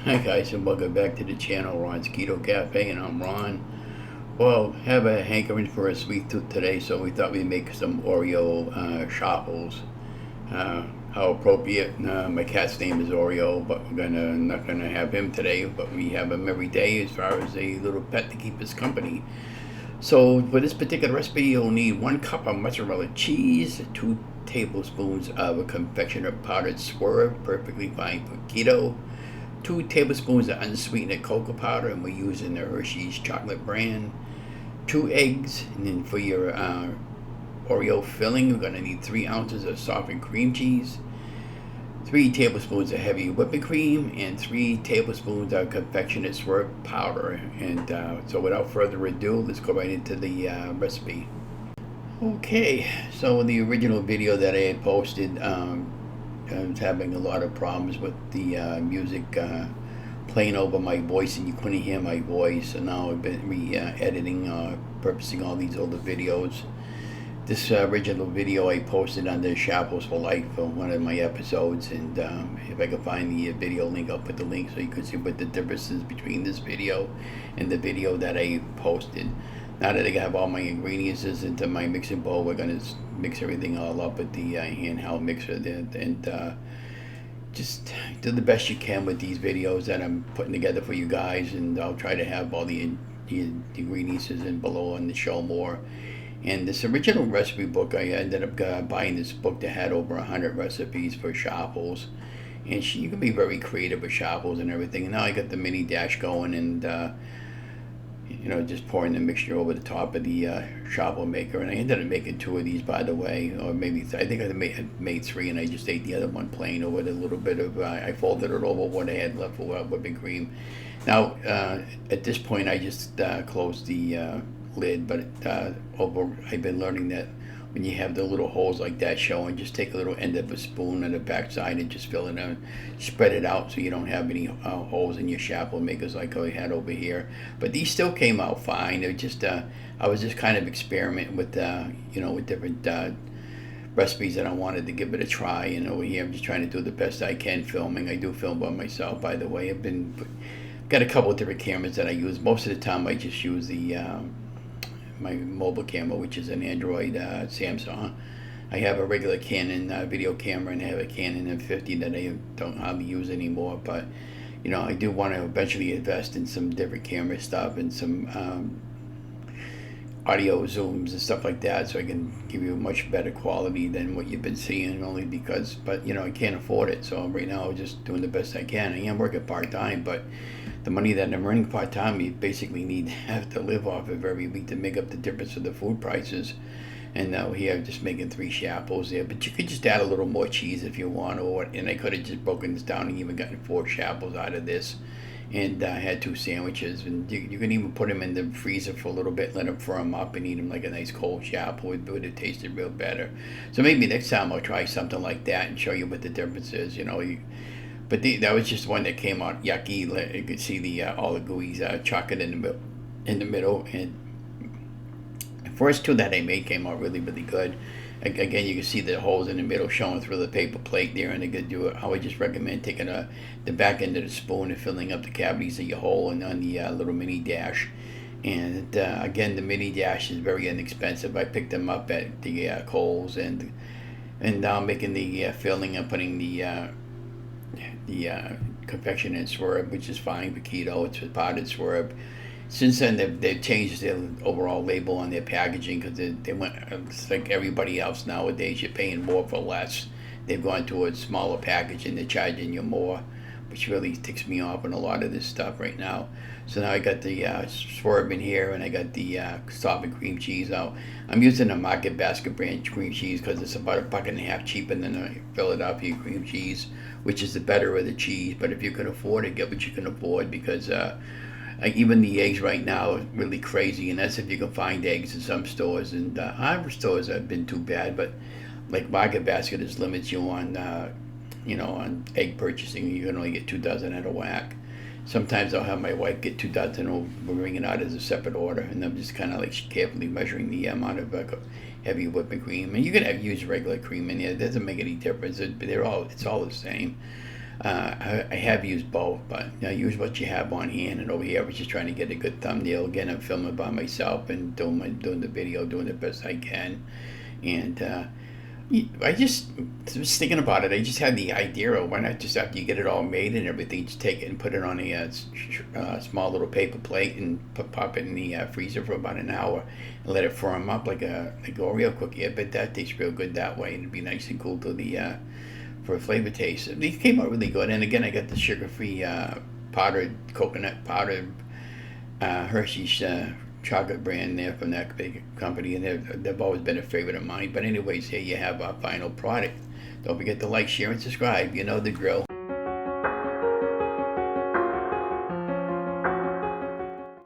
Hi guys, and welcome back to the channel, Ron's Keto Cafe, and I'm Ron. Well, have a hankering for a sweet tooth today, so we thought we'd make some Oreo Chaffles. How appropriate. My cat's name is Oreo, but we're not gonna have him today, but we have him every day as far as a little pet to keep us company. So for this particular recipe, you'll need 1 cup of mozzarella cheese, 2 tablespoons of a confectioner powdered swerve, perfectly fine for keto, 2 tablespoons of unsweetened cocoa powder, and we're using the Hershey's chocolate brand, 2 eggs, and then for your Oreo filling, we're going to need 3 ounces of softened cream cheese, 3 tablespoons of heavy whipping cream, and 3 tablespoons of confectionate swerve powder. And so without further ado, let's go right into the recipe. Okay, so in the original video that I had posted, I was having a lot of problems with the music playing over my voice, and you couldn't hear my voice. And now I've been editing purposing all these older videos. This original video I posted on the Chaffles for Life for one of my episodes, and if I can find the video link, I'll put the link so you can see what the difference is between this video and the video that I posted. Now that I have all my ingredients into my mixing bowl, we're going to mix everything all up with the handheld mixer there, and just do the best you can with these videos that I'm putting together for you guys, and I'll try to have all the ingredients in below on the show more. And this original recipe book, I ended up buying this book that had over 100 recipes for Chaffles, and you can be very creative with Chaffles and everything. And now I got the mini dash going, and just pouring the mixture over the top of the Chaffle maker. And I ended up making 2 of these, by the way, or maybe I think I made 3, and I just ate the other one plain with a little bit of, I folded it over what I had left for whipping cream. Now, at this point, I just closed the lid, but I've been learning that when you have the little holes like that showing, just take a little end of a spoon on the back side and just fill it in, spread it out so you don't have any holes in your Chaffle makers like I had over here. But these still came out fine. They're just I was just kind of experimenting with with different recipes that I wanted to give it a try. And over here I'm just trying to do the best I can filming. I do film by myself, by the way. Got a couple of different cameras that I use. Most of the time I just use the my mobile camera, which is an Android Samsung. I have a regular Canon video camera, and I have a Canon M50 that I don't hardly use anymore. But I do want to eventually invest in some different camera stuff and some audio zooms and stuff like that, so I can give you a much better quality than what you've been seeing. Only because, but I can't afford it. So right now I'm just doing the best I can. I am working part time, but the money that I'm earning part time, you basically have to live off of every week to make up the difference of the food prices. And now here I'm just making 3 Chaffles there, but you could just add a little more cheese if you want, and I could have just broken this down and even gotten 4 Chaffles out of this, and had 2 sandwiches. And you can even put them in the freezer for a little bit, let them firm up, and eat them like a nice cold Chaffle. It would have tasted real better. So maybe next time I'll try something like that and show you what the difference is. But that was just one that came out yucky. You could see all the gooey chocolate in the middle. And the first 2 that I made came out really, really good. Again, you can see the holes in the middle showing through the paper plate there. And I would just recommend taking the back end of the spoon and filling up the cavities of your hole and on the little mini dash. And again, the mini dash is very inexpensive. I picked them up at the Kohl's, and now I'm making the filling and putting the confectionate swerve, which is fine for keto. It's a powdered swerve. Since then, they've changed their overall label on their packaging, because they went, it's like everybody else nowadays. You're paying more for less. They've gone to a smaller package and they're charging you more, which really ticks me off on a lot of this stuff right now. So now I got the swerve in here, and I got the softened cream cheese out. I'm using a Market Basket brand cream cheese because it's about $1.50 cheaper than a Philadelphia cream cheese, which is the better of the cheese. But if you can afford it, get what you can afford, because even the eggs right now are really crazy, and that's if you can find eggs in some stores. And our stores have been too bad, but like Market Basket just limits you on on egg purchasing. You can only get 2 dozen at a whack. Sometimes I'll have my wife get 2 dozen, and we'll bring it out as a separate order, and I'm just kind of like carefully measuring the amount of heavy whipping cream. And you can use regular cream in there; it doesn't make any difference. It's all the same. I have used both, but I use what you have on hand. And over here, I was just trying to get a good thumbnail. Again, I'm filming by myself and doing the video, doing the best I can. And I just was thinking about it. I just had the idea of why not just after you get it all made and everything, just take it and put it on a small little paper plate and pop it in the freezer for about an hour and let it firm up like a Oreo cookie. I bet that tastes real good that way, and it'd be nice and cool to the for a flavor taste. These came out really good. And again, I got the sugar-free powdered coconut powdered Hershey's chocolate brand there from that big company, and they've always been a favorite of mine. But anyways, here you have our final product. Don't forget to like, share, and subscribe. You know the drill.